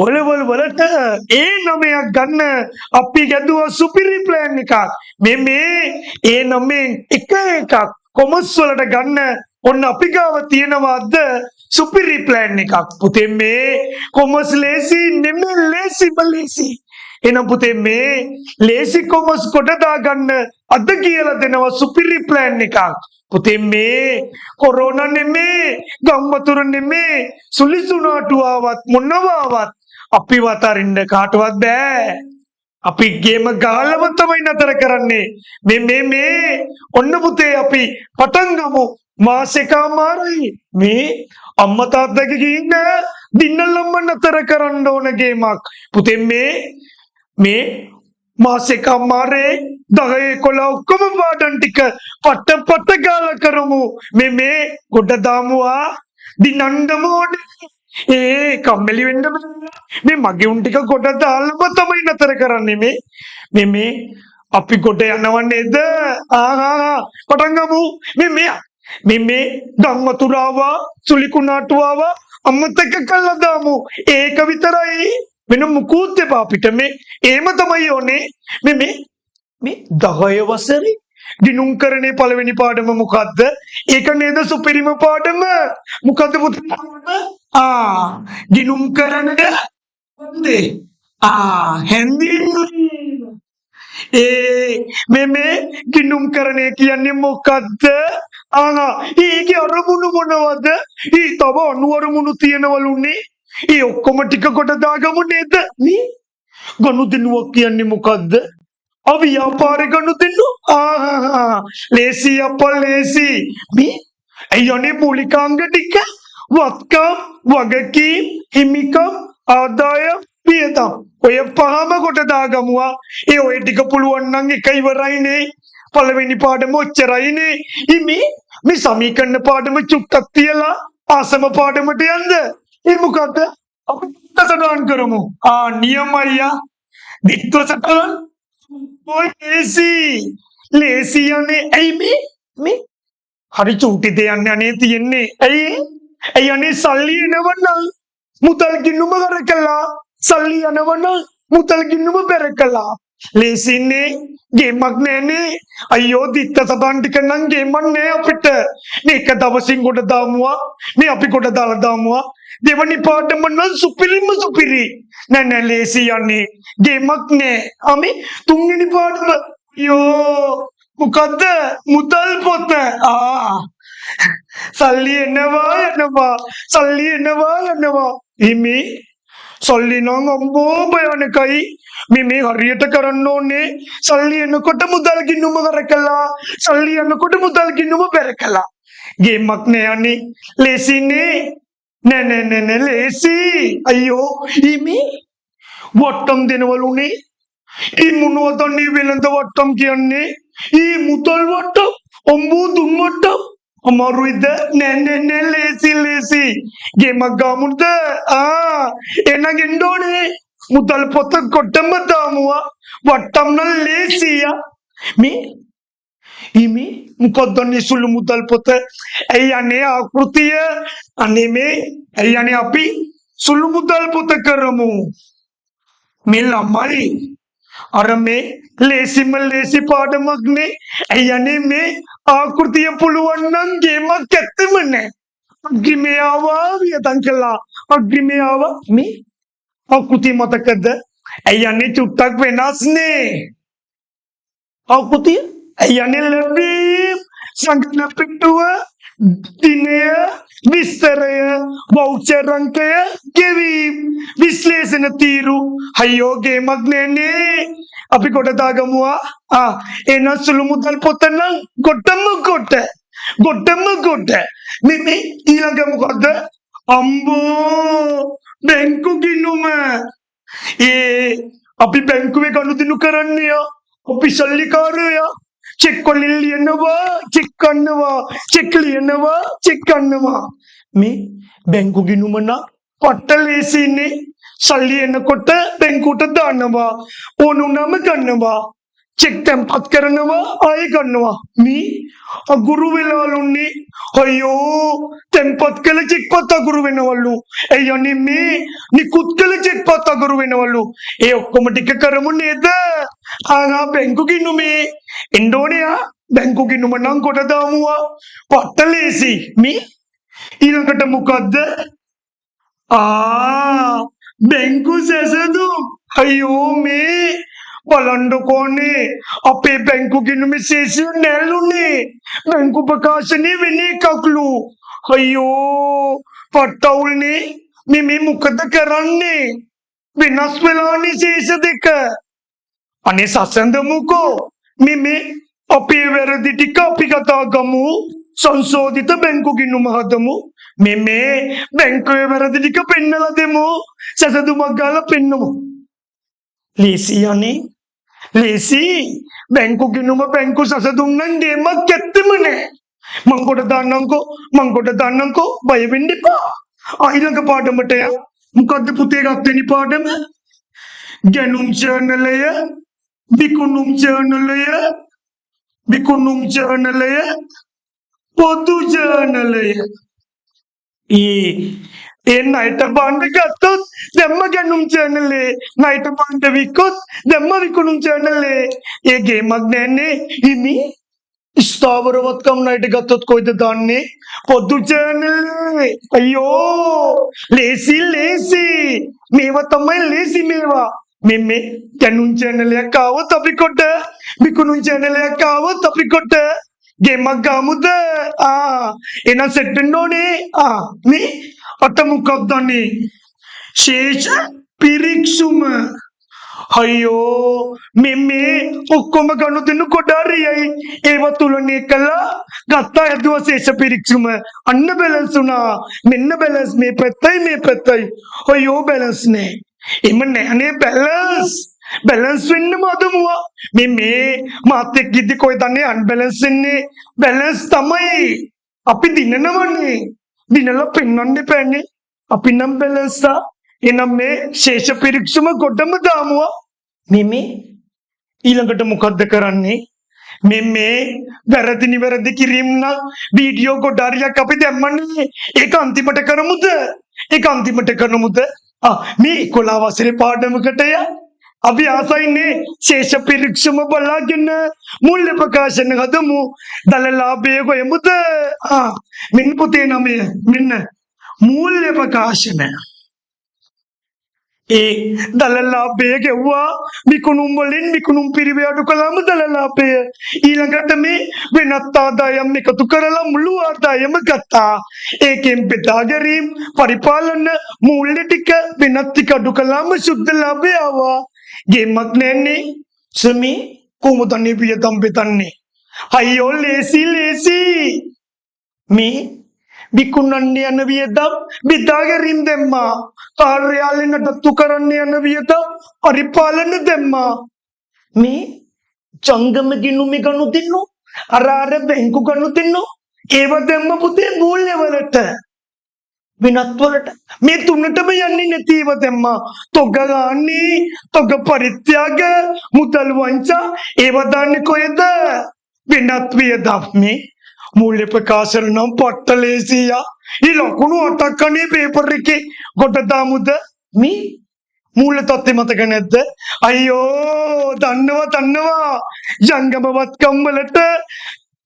ඔලවල් වලට ඒ නමයක් ගන්න අපි ගැදුවා සුපිරි ප්ලෑන් එකක්. මේ ඒ නමෙන් එක එකක් කොමර්ස් වලට ගන්න ඔන්න අපි ගාව තියෙනවාද සුපිරි ප්ලෑන් එකක්. පුතේ මේ කොමර්ස් ලේසි නෙමෙයි ලේසි බලේසි. එනම් පුතේ මේ ලේසි කොමර්ස් කොට දාගන්න අද කියලා දෙනවා සුපිරි ප්ලෑන් එකක්. පුතේ මේ කොරෝනා නෙමේ ගම්වතුර නෙමේ සුලිසුනාටුවාවත් මොනවාවත් අපි වතරින්න කාටවත් බෑ. අපි ගේම ගාලම තමයි නතර කරන්නේ. මේ ඔන්න පුතේ අපි පටන් ගමු. මාසෙකමාරයි මේ අම්මා තාත්තගේ ගින්න දින්නලම්ම නතර කරන්න ඕන ගේමක්. පුතේ මේ මාසෙකමාරේ 10-11 ඔක්කොම පාඩම් ටික පට ගාලා කරමු. මේ ගොඩ දාමුවා දිනන්නම ඕනේ. කම්මැලි වෙන්න මේ මගේ උන් ටික ගොඩ දාලම තමයි නතර කරන්නේ. මේ අපි ගොඩ යනව නේද? පටන් ගමු. මේ ගම්වතුරාවා සුලිකුණාටුවාවා අමතක කළා දාමු. ඒක විතරයි. වෙන මුකුත් එපා අපිට. එහෙම තමයි ඕනේ. මේ 10 වසරේ ගිනුම් කරන්නේ පළවෙනි පාඩම මොකද්ද? ඒක නේද සුපිරිම පාඩම? මොකද්ද පුතේ? ගිනුම් කරන්නේ හැන්දිලින්. මේ ගිනුම් කරන්නේ කියන්නේ මොකද්ද? ඒකේ අරමුණු මොනවද? තව අනුවරමුණු තියනවලුනේ. ඔක්කොම ටික කොට දාගමු නේද? ගනුදෙනුවක් කියන්නේ මොකද්ද? व्यापारी गणुदिनु लेसी अप्पल लेसी अयोने मूलिकांग टिक वत्कम वगकीम हिमिकम आदाय पियतम ඔය පහම කොට දාගමුවා. ඔය ටික පුළුවන් නම් එකයි වරයිනේ. පළවෙනි පාඩම ඔච්චරයිනේ. මේ සමීකරණ පාඩම චුට්ටක් තියලා ආසම පාඩමට යන්න. මොකද්ද? අපි සටහන් කරමු. නියමයියා. දිත්ව සටහන් लेसी මේ හරි චූටි දෙයක් අනේ තියෙන්නේ. ඇයි අනේ සල්ලි එනවනම් මුදල් ගින්නුම කරකලා සල්ලි යනවනම් මුදල් ගින්නුම බැරකලා ලේසින්නේ ගේමක් නෑනේ. අයියෝ දිත්ත සටහන් ටික නම් ගේමක් නෑ අපිට. මේක දවසින් කොට දාමුවා. මේ අපි කොට දාලා දාමුවා. දෙවනි පාඩම නම් සුපිරිම සුපිරි. නෑ ලේසි යන්නේ ගේමක් නෑ. අපි තුන්වෙනි පාඩම මොකද්ද? මුදල් පොත. සල්ලි එනවා සල්ලි එනවා. සල්ලි නම් අම්බෝ භයානකයි. මේ හරියට කරන්න ඕනේ. සල්ලි එනකොට මුදල් ගින්නුම කරකලා සල්ලි යනකොට මුදල් ගින්නුම බැරකලා. ගේමක් නෑ අනේ ලේසිනේ. නෑ ලේසි. අයියෝ වට්ටම් දෙනවලුනේ. මොනවද වෙළඳ වට්ටම් කියන්නේ? මුදල් වට්ටම් අම්බෝ දුම් වට්ටම් අමාරුයිද? නෑ ලේසි. ගේමක් ගාමුද? එනගෙන්න ඕනේ. මුදල් පොත කොටම දාමුවා. වට්ටම් නම් ලේසියා. මොකද්ද සුළු මුදල් පොත? ඇයි අනේ ආකෘතිය? ඇයි අනේ අපි සුළු මුදල් පොත කරමු. මේ ළමයි අර මේ ලේසිම ලේසි පාඩමක් නේ. ඇයි අනේ මේ ආකෘතිය පුළුවන් නම් ගේමක් ඇත්තෙම නෑ. අග්ගිමේ ආවා වියතන් කළා. අග්ගිමේ ආවා. මේ ආකෘතිය මතකද? ඇයි අනේ චුට්ටක් වෙනස් නේ ආකෘතිය. ඇයි අනේ ලැබීම් සංගණන පිටුව දිනය විස්තරය වවුචර් අංකය ගෙවීම් විශ්ලේෂණ තීරු. අයියෝ ගේමක් නෑනේ. අපි කොට දාගමුවා. එන සුළු මුදල් පොත නම් ගොඩම කොට. මේ ඊළඟ මොකද්ද? අම්බෝ බැංකු ගිණුම. අපි බැංකුවේ ගනුදෙනු කරන්නේ. අපි සල්ලිකාරයා. चेक चेक करनवा में बैंक गिनुमना पट्टलेसीने सल्ली एनकोट बैंकुट दानवा ओनु नाम करनवा චෙක් tempat කරනවා ආයෙ ගන්නවා මේ අගුරු වෙලාලුන්නේ අයියෝ tempat කළ චෙක් පත් අගුරු වෙනවලු ඒ යන්නේ මේ නිකුත් කළ චෙක් පත් අගුරු වෙනවලු ඒ ඔක්කොම ටික කරමු නේද ආ බැංකු ගිණුමේ ඉන්ඩෝනියා බැංකු ගිණුම නම් කොට දාමුවා පට්ට ලේසි මේ ඊළඟට මොකද්ද බැංකු සැසඳුම් අයියෝ මේ බලන්නකෝනේ අපේ බැංකු ගිණුමේ ශේෂය නැල්ලුනේ බැංකු ප්‍රකාශනයේ වෙන එකක්ලු අයියෝ පට්ටවුල්නේ මේ මොකද කරන්නේ වෙනස් වෙලානේ ශේෂ දෙක අනේ සසඳමුකෝ මේ අපේ වැරදි ටික අපි කතා ගමු සංශෝධිත බැංකු ගිණුම හදමු මේ බැංකුවේ වැරදි ටික පෙන්නලා දෙමු සසඳුමක් ගාලා පෙන්නමු ලේසි යන්නේ ලේසි බැංකු ගිණුම බැංකු සසඳුම් නම් ගේමක් ඇත්තෙම නෑ මං කොට දාන්නම්කෝ බය වෙන්න එපා ඊළඟ පාඩමට යා මොකද්ද පුතේ ගත්තේනි පාඩම ගැනුම් ජර්නලය විකුණුම් ජර්නලය පොදු ජර්නලය ඒ නයිට බාණ්ඩ ගත්තොත් දැම්ම ගැනුම් ජර්නලේ නයිට බාණ්ඩ වික්කොත් දැම්ම විකුණුම් ජර්නලේ ඒ ගේමක් නෑනේ හිමි ස්ථාවරවත්කම් නයිට ගත්තොත් කොයිද දාන්නේ පොදු ජර්නලේ අයියෝ ලේසි මේවා තමයි ලේසි මේවා මේ ගැනුම් ජර්නලයක් ආවොත් අපි කොට විකුණුම් ජර්නලයක් ආවොත් අපි කොට ගේමක් ගාමුද එහෙනම් සෙට් වෙන්න ඕනේ මේ අත මොකක්ද අනේ ශේෂ පිරික්සුම අයියෝ මේ ඔක්කොම ගනුදෙනු කොඩාරියයි ඒව තුලනේ කළා ගත්තා යදුව ශේෂ පිරික්සුම අන්න බැලන්ස් උනා මෙන්න බැලන්ස් මේ පැත්තයි අයියෝ බැලන්ස් නෑ එම නෑනේ බැලන්ස් වෙන්න මදමුවා මේ මාත් එක්ක ඉද්දි කොයිද අන්නේ අන්බැලන්ස් වෙන්නේ බැලන්ස් තමයි අපි දිනනවනේ දිනලා පෙන්වන්න එපානේ අපි නම් බැලන්ස් එනම් මේ ශේෂ පිරික්සුම ගොඩම දාමුවා මේ ඊළඟට මොකද්ද කරන්නේ මේ වැරදි නිවැරදි කිරීම නම් වීඩියෝ ගොඩාරියක් අපි දැම්මන්නේ ඒක අන්තිමට කරමුද මේ 11 වසරේ පාඩමකට අපි ආසයිනේ ශේෂ පිරික්සුම බලාගෙන මූල්‍ය ප්‍රකාශන හදමු දලලාභය කොයමුද මෙන්න පුතේ නමය මෙන්න මූල්‍ය ප්‍රකාශන ඒ දලලාභය ගෙව්වා විකුණුම් වලින් විකුණුම් පිරිවෙ අඩු කළාම දලලාභය ඊළඟට මේ වෙනත් ආදායම් එකතු කරලා මුළු ආදායම ගත්තා ඒකෙන් බෙදා ගැනීම පරිපාලන මූල්‍ය ටික වෙනත් ටික අඩු කළාම සුද්ධ ලාභය ආවා ගේමක් නෑනේ සමි කොහොමද අනේ වියදම් බෙදන්නේ අයියෝ ලේසි මේ විකුණන්න යන වියදම් බෙදා ගැනීම දැම්මා කාර්යාලේ නඩත්තු කරන්න යන වියදම් පරිපාලන දැම්මා මේ ජංගම ගිණුමේ ගනුදෙනු අර බැංකු ගනුදෙනු ඒව දැම්ම පුතේ මූල්‍ය වලට වෙනත් වලට මේ තුනටම යන්නේ නැතිව දැම්මා තොග ගාන්නේ තොග පරිත්‍යාග මුදල් වංචා ඒව දාන්නේ කොහෙද වෙනත් වියදම් මේ මූල්‍ය ප්‍රකාශන නම් පට්ට ලේසියා ఈ ලකුණු 8ක් අනේ පේපර් එකේ කොට දාමුද මේ මූල්‍ය තත්ත්වය මතක නැද්ද අයියෝ දන්නවා ජංගමවත්කම් වලට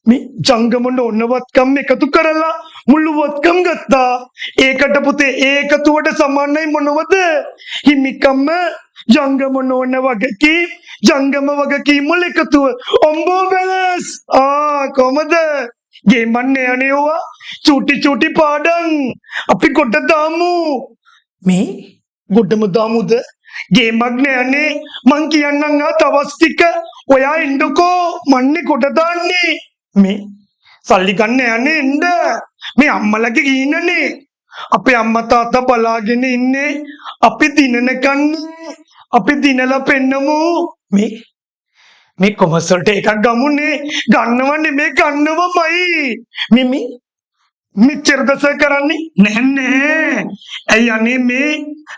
මේ ජංගමන ඕනවත්කම් එකතු කරලා මුළු වත්කම් ගත්තා ඒකට පුතේ ඒකතුවට සමානයි මොනවද හිමිකම්ම ජංගමන ඕන වගකීම් ජංගම වගකීම් වල එකතුව ඔම්බෝ බැලන්ස් කොහමද ගේමන්නේ අනේවා චූටි පාඩම් අපි කොට දාමු මේ ගොඩම දාමුද ගේමක් නෑනේ මං කියන්නම් තවස් ටික ඔයා ඉන්නකෝ මන්නේ කොට දාන්නේ මේ සල්ලි ගන්න යන්නේ එන්න මේ අම්මලගේ ගින්නනේ අපේ අම්මා තාත්තා බලාගෙන ඉන්නේ අපි දිනනකන්නේ අපි දිනලා පෙන්නමු මේ කොමර්ස් වලට එකක් ගමුනේ ගන්නවන්නේ මේ ගන්නවමයි මේ මෙච්චර දස කරන්නේ නැහැ ඇයි අනේ මේ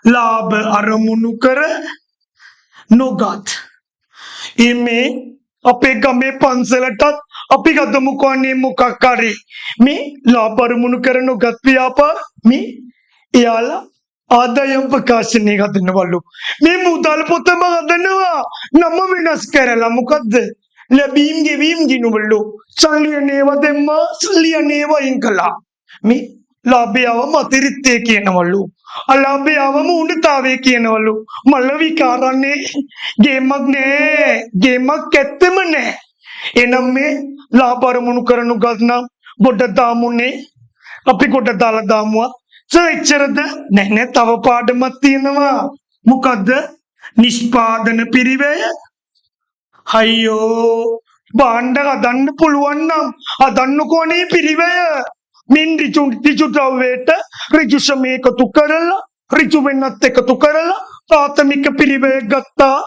ලාභ අරමුණු කර නොගත් මේ අපේ ගමේ පන්සලටත් අපි ගදමුකෝ අනේ මොකක් හරි මේ ලාභ අරමුණු කරන උගත් ව්‍යාපාර මේ එයාලා ආදායම් ප්‍රකාශනය හදනවලු මේ මුදල් පොතම හදනවා නම වෙනස් කරලා මොකද්ද ලැබීම් ගෙවීම් ගිනුවලු සල්ලි නේව දෙම්මා සල්ලි නේව ඉන්කලා මේ ලාභයවම අතිරික්තය කියනවලු අලාභයවම උණතාවේ කියනවලු මල්ල විකාරන්නේ ගේමක් නෑ ගේමක් ඇත්තම නෑ එනම් මේ ලාභ අරමුණු කරනු ගත්නම් ගොඩ දාමුනේ අපි ගොඩ දාලා දාමුවා එච්චරද නැහැ තව පාඩමක් තියෙනවා මොකද්ද නිෂ්පාදන පිරිවැය අයියෝ භාණ්ඩ හදන්න පුළුවන් නම් හදන්නකෝ නේ පිරිවැය මින් ඍජු ද්‍රව්‍යයට ඍජු ශ්‍රම එකතු කරලා ඍජු වෙනත් එකතු කරලා ප්‍රාථමික පිරිවැය ගත්තා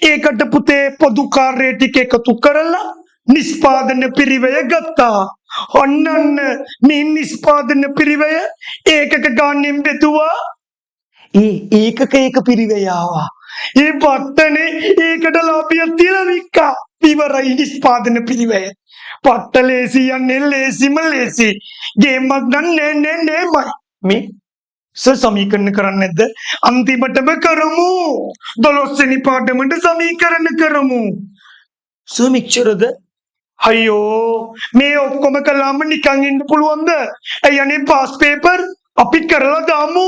ඒකට පුතේ පොදු කාර්ය ටික එකතු කරලා නිෂ්පාදන පිරිවැය ගත්තා ඔන්නන්න මේ නිෂ්පාදන පිරිවැය ඒකක ගානෙන් බෙදුවා ඒකක පිරිවැය ආවා ඒ පට්ටනේ ඒකට ලාභයක් තියලා වික්කා ඉවරයි නිෂ්පාදන පිරිවැය පට්ට ලේසි යන්නේ ලේසිම ලේසි ගේමක් ගන්න නෑ මේ සමීකරණ කරන්නේ නැද්ද අන්තිමටම කරමු 12 වෙනි පාඩමට සමීකරණ කරමු සමීක්ෂරද අයියෝ මේ ඔක්කොම කළාම නිකන් ඉන්න පුළුවන්ද ඇයි අනේ පාස් පේපර් අපි කරලා දාමු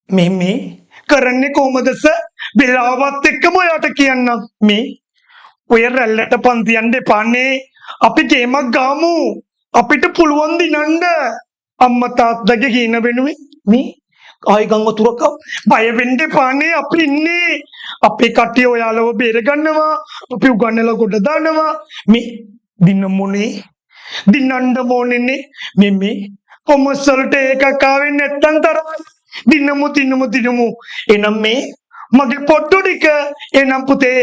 මේ කරන්නේ කොහමද වෙලාවත් එක්කම ඔයාට කියන්නම් මේ ඔය රැල්ලට පන්ති යන්න එපානේ අපි ගේමක් ගාමු අපිට පුළුවන් දිනන්න අම්මා තාත්තගේ කියන වෙනුවෙන් මේ ආයි ගම් වතුරක් බය වෙන්න එපානේ අපි ඉන්නේ අපේ කට්ටිය ඔයාලව බේර ගන්නවා අපි උගන්නලා ගොඩ දානවා මේ දින්නන්න මොනේනේ මේ කොමර්ස් වලට එකක් ආවේ නැත්තම් තරයි දිනමු එනම් මේ මගේ පොට්ටු ටික එනම් පුතේ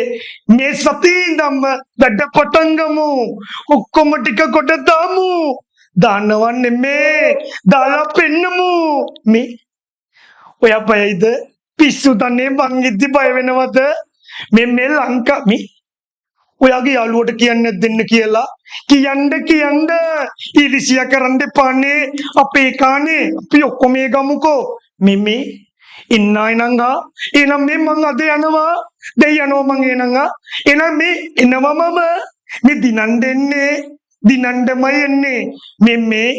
මේ සතියේ ඉඳන්ම වැඩ පටන් ගමු ඔක්කොම ටික කොට දාමු දානවන්නේ මේ දාලා පෙන්නමු මේ ඔයා බයයිද පිස්සු තන්නේ මං ඉද්දි බය වෙනවද මේ ලංකා මේ ඔයාගේ යාළුවට කියන්නේ දෙන්න කියලා කියන්න ඊර්ෂ්‍යා කරන්න එපානේ අපේ කානේ අපි ඔක්කොම ගමුකෝ මේ ඉන්නයි නංගා එනම් මේ මං අද යනවා දෙයනවා මං එනම් මේ එනවා මම මේ දිනන්නමයි එන්නේ මේ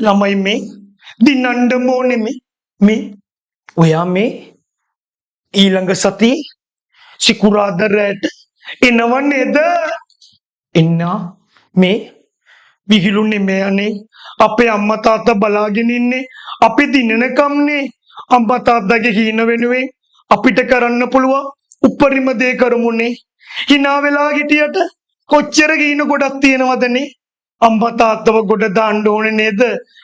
ළමයි මේ දිනන්න ඕනේ මේ ඔයා මේ ඊළඟ සති සිකුරාදා රැට එනව නේද එන්න මේ විහිළු නෙමෙයිනේ අපේ අම්මා තාත්තා බලාගෙන ඉන්නේ අපි දිනනකම්නේ අම්මා තාත්තගේ හීන වෙනුවෙන් අපිට කරන්න පුළුවන් උපරිම දේ කරමුනේ hina වෙලා හිටියට කොච්චර ගින ගොඩක් තියෙනවදනේ අම්මා තාත්තව ගොඩ දාන්න ඕනේ නේද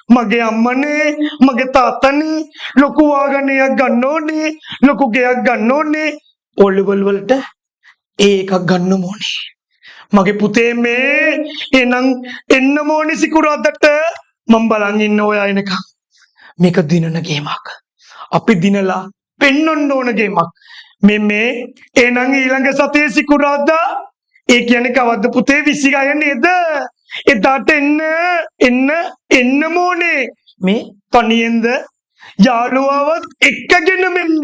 මගේ අම්මනේ මගේ තාත්තනේ ලොකු වාහනයක් ගන්න ඕනේ ලොකු ගෙයක් ගන්න ඕනේ ඔලිවල් වලට ඒකක් ගන්න ඕනේ මගේ පුතේ මේ එනම් එන්න ඕනේ සිකුරාදට මම බලන් ඉන්න ඔයා එනකම් මේක දිනන ගේමක් අපි දිනලා පෙන්වන්න ඕන ගේමක් මේ එනම් ඊළඟ සතියේ සිකුරාදා ඒ කියන්නේ කවද්ද පුතේ 26 නේද එදාට එන්න ඕනේ මේ තනියෙන්ද යාළුවවත් එක්කගෙන මෙන්න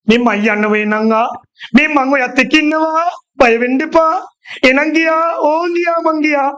මේ මම යන්න වෙනංගා මේ මම ඔයත් එක්ක ඉන්නවා බය වෙන්න එපා එනං ගියා මං ගියා